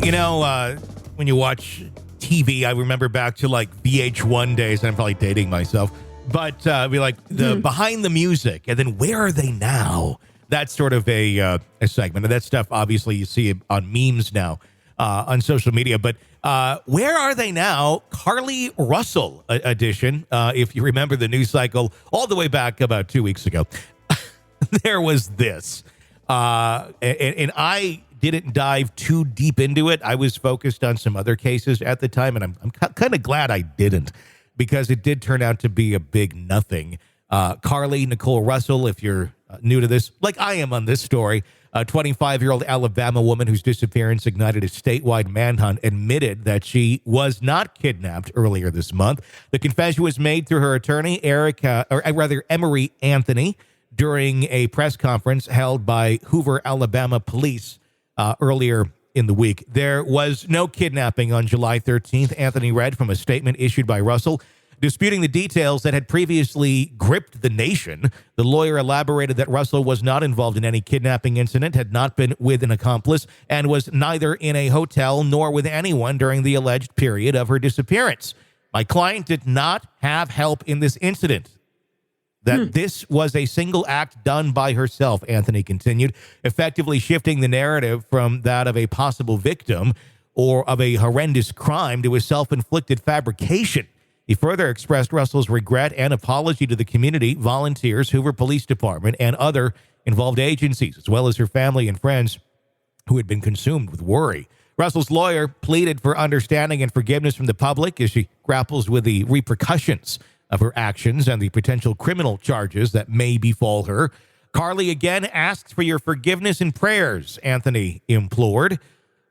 When you watch TV, I remember back to like VH1 days, and I'm probably dating myself, but be like the behind the music, and then where are they now? That's sort of a segment, and that stuff obviously you see on memes now on social media. But where are they now? Carlee Russell edition. If you remember the news cycle all the way back about 2 weeks ago, there was this, and I didn't dive too deep into it. I was focused on some other cases at the time, and I'm kind of glad I didn't, because it did turn out to be a big nothing. Carlee Nichole Russell, if you're new to this, like I am on this story, a 25-year-old Alabama woman whose disappearance ignited a statewide manhunt, admitted that she was not kidnapped earlier this month. The confession was made through her attorney, Emory Anthony, during a press conference held by Hoover, Alabama police earlier in the week. There was no kidnapping on July 13th, Anthony read from a statement issued by Russell, disputing the details that had previously gripped the nation. The lawyer elaborated that Russell was not involved in any kidnapping incident, had not been with an accomplice, and was neither in a hotel nor with anyone during the alleged period of her disappearance. My client did not have help in this incident. That this was a single act done by herself, Anthony continued, effectively shifting the narrative from that of a possible victim or of a horrendous crime to a self-inflicted fabrication. He further expressed Russell's regret and apology to the community, volunteers, Hoover Police Department, and other involved agencies, as well as her family and friends who had been consumed with worry. Russell's lawyer pleaded for understanding and forgiveness from the public as she grapples with the repercussions of her actions and the potential criminal charges that may befall her. Carlee again asks for your forgiveness and prayers, Anthony implored.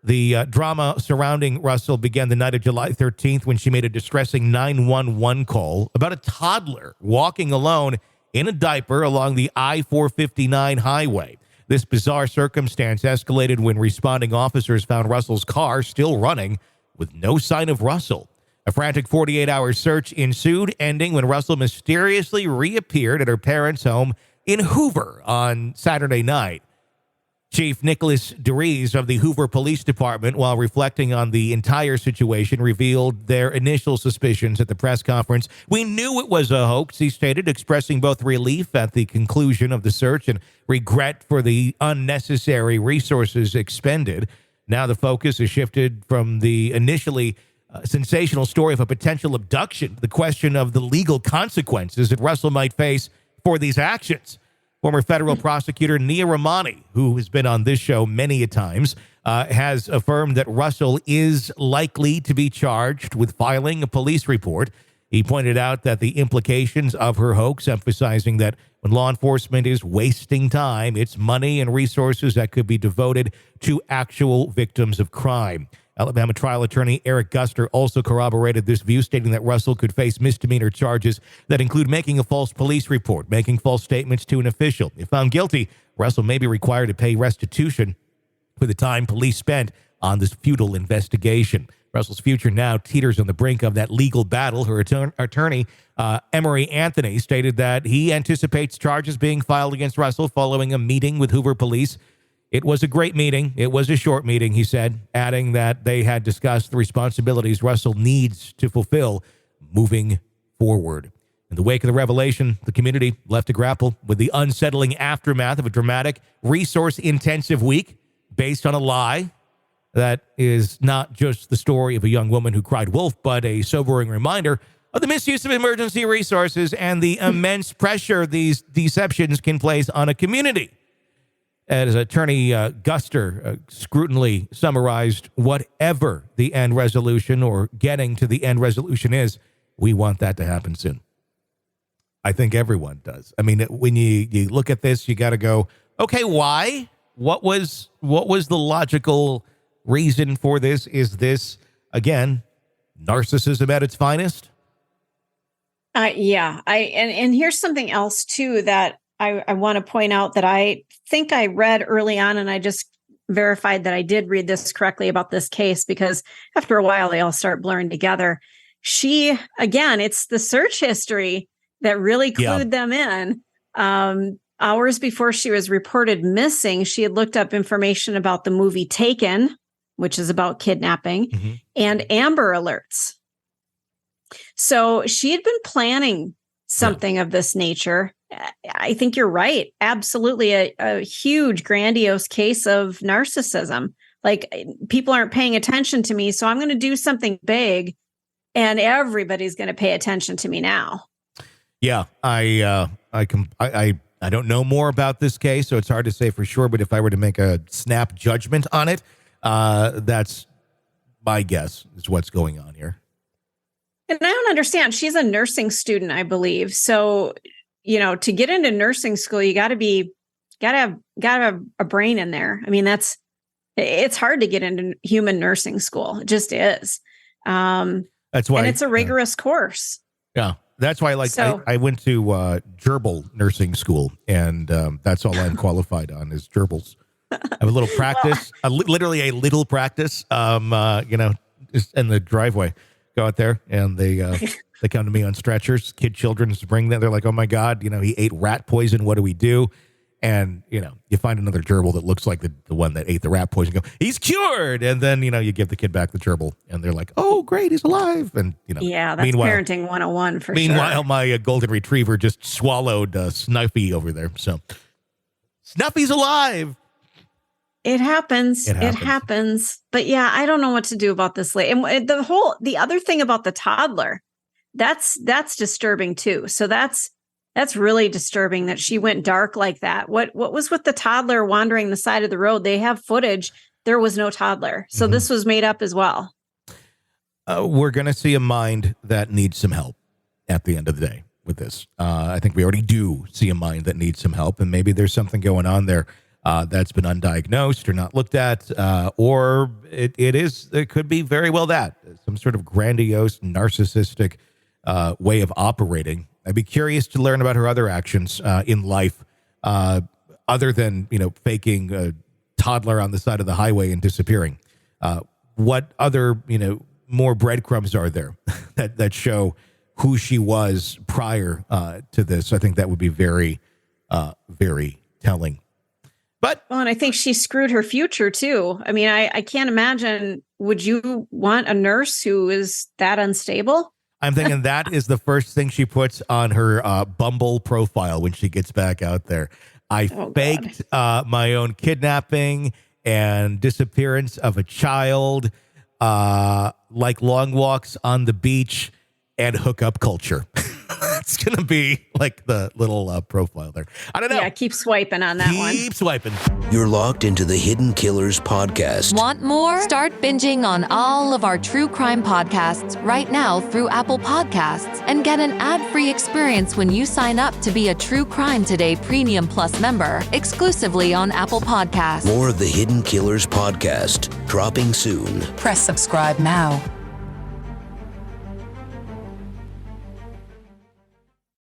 The drama surrounding Russell began the night of July 13th when she made a distressing 911 call about a toddler walking alone in a diaper along the I-459 highway. This bizarre circumstance escalated when responding officers found Russell's car still running with no sign of Russell. A frantic 48-hour search ensued, ending when Russell mysteriously reappeared at her parents' home in Hoover on Saturday night. Chief Nicholas DeRees of the Hoover Police Department, while reflecting on the entire situation, revealed their initial suspicions at the press conference. We knew it was a hoax, he stated, expressing both relief at the conclusion of the search and regret for the unnecessary resources expended. Now the focus has shifted from the initially sensational story of a potential abduction, the question of the legal consequences that Russell might face for these actions. Former federal prosecutor Nia Romani, who has been on this show many a times, has affirmed that Russell is likely to be charged with filing a police report. He pointed out that the implications of her hoax, emphasizing that when law enforcement is wasting time, it's money and resources that could be devoted to actual victims of crime. Alabama trial attorney Eric Guster also corroborated this view, stating that Russell could face misdemeanor charges that include making a false police report, making false statements to an official. If found guilty, Russell may be required to pay restitution for the time police spent on this futile investigation. Russell's future now teeters on the brink of that legal battle. Her attorney, Emory Anthony, stated that he anticipates charges being filed against Russell following a meeting with Hoover Police. It was a great meeting. It was a short meeting, he said, adding that they had discussed the responsibilities Russell needs to fulfill moving forward. In the wake of the revelation, the community left to grapple with the unsettling aftermath of a dramatic, resource-intensive week based on a lie that is not just the story of a young woman who cried wolf, but a sobering reminder of the misuse of emergency resources and the immense pressure these deceptions can place on a community. As attorney Guster scrutinally summarized, whatever the end resolution or getting to the end resolution is, we want that to happen soon. I think everyone does. I mean, when you look at this, you got to go, okay, why? What was the logical reason for this? Is this, again, narcissism at its finest? Yeah. And here's something else, too, that I want to point out that I think I read early on, and I just verified that I did read this correctly about this case, because after a while, they all start blurring together. It's the search history that really clued them in. Hours before she was reported missing, she had looked up information about the movie Taken, which is about kidnapping, Mm-hmm. and Amber Alerts. So she had been planning something of this nature. I think you're right. Absolutely a huge, grandiose case of narcissism. Like, people aren't paying attention to me, so I'm going to do something big, and everybody's going to pay attention to me now. Yeah, I don't know more about this case, so it's hard to say for sure. But if I were to make a snap judgment on it, that's my guess is what's going on here. And I don't understand. She's a nursing student, I believe. So, to get into nursing school, you got to have a brain in there. I mean, it's hard to get into human nursing school. It just is. That's why, and it's a rigorous course. Yeah. That's why, I went to gerbil nursing school, and that's all I'm qualified on is gerbils. I have a little practice, literally a little practice, just in the driveway. Go out there, and they come to me on stretchers. Children bring them. They're like, "Oh my God, he ate rat poison. What do we do?" And you find another gerbil that looks like the one that ate the rat poison. Go, he's cured, and then you give the kid back the gerbil, and they're like, "Oh, great, he's alive!" And yeah, that's parenting 101 for sure. Meanwhile, my golden retriever just swallowed Snuffy over there. So Snuffy's alive. It happens. It happens. But yeah, I don't know what to do about this lady. And the other thing about the toddler, that's disturbing too. So that's really disturbing that she went dark like that. What was with the toddler wandering the side of the road? They have footage. There was no toddler. So this was made up as well. We're going to see a mind that needs some help at the end of the day with this. I think we already do see a mind that needs some help, and maybe there's something going on there that's been undiagnosed or not looked at, or it could be very well that some sort of grandiose, narcissistic way of operating. I'd be curious to learn about her other actions in life, other than faking a toddler on the side of the highway and disappearing. What other more breadcrumbs are there that show who she was prior to this? I think that would be very, very telling. And I think she screwed her future too. I mean, I can't imagine. Would you want a nurse who is that unstable? I'm thinking that is the first thing she puts on her Bumble profile when she gets back out there. I faked my own kidnapping and disappearance of a child, like long walks on the beach and hookup culture. It's going to be like the little profile there. I don't know. Yeah, keep swiping on that one. Keep swiping. You're locked into the Hidden Killers podcast. Want more? Start binging on all of our true crime podcasts right now through Apple Podcasts and get an ad-free experience when you sign up to be a True Crime Today Premium Plus member exclusively on Apple Podcasts. More of the Hidden Killers podcast dropping soon. Press subscribe now.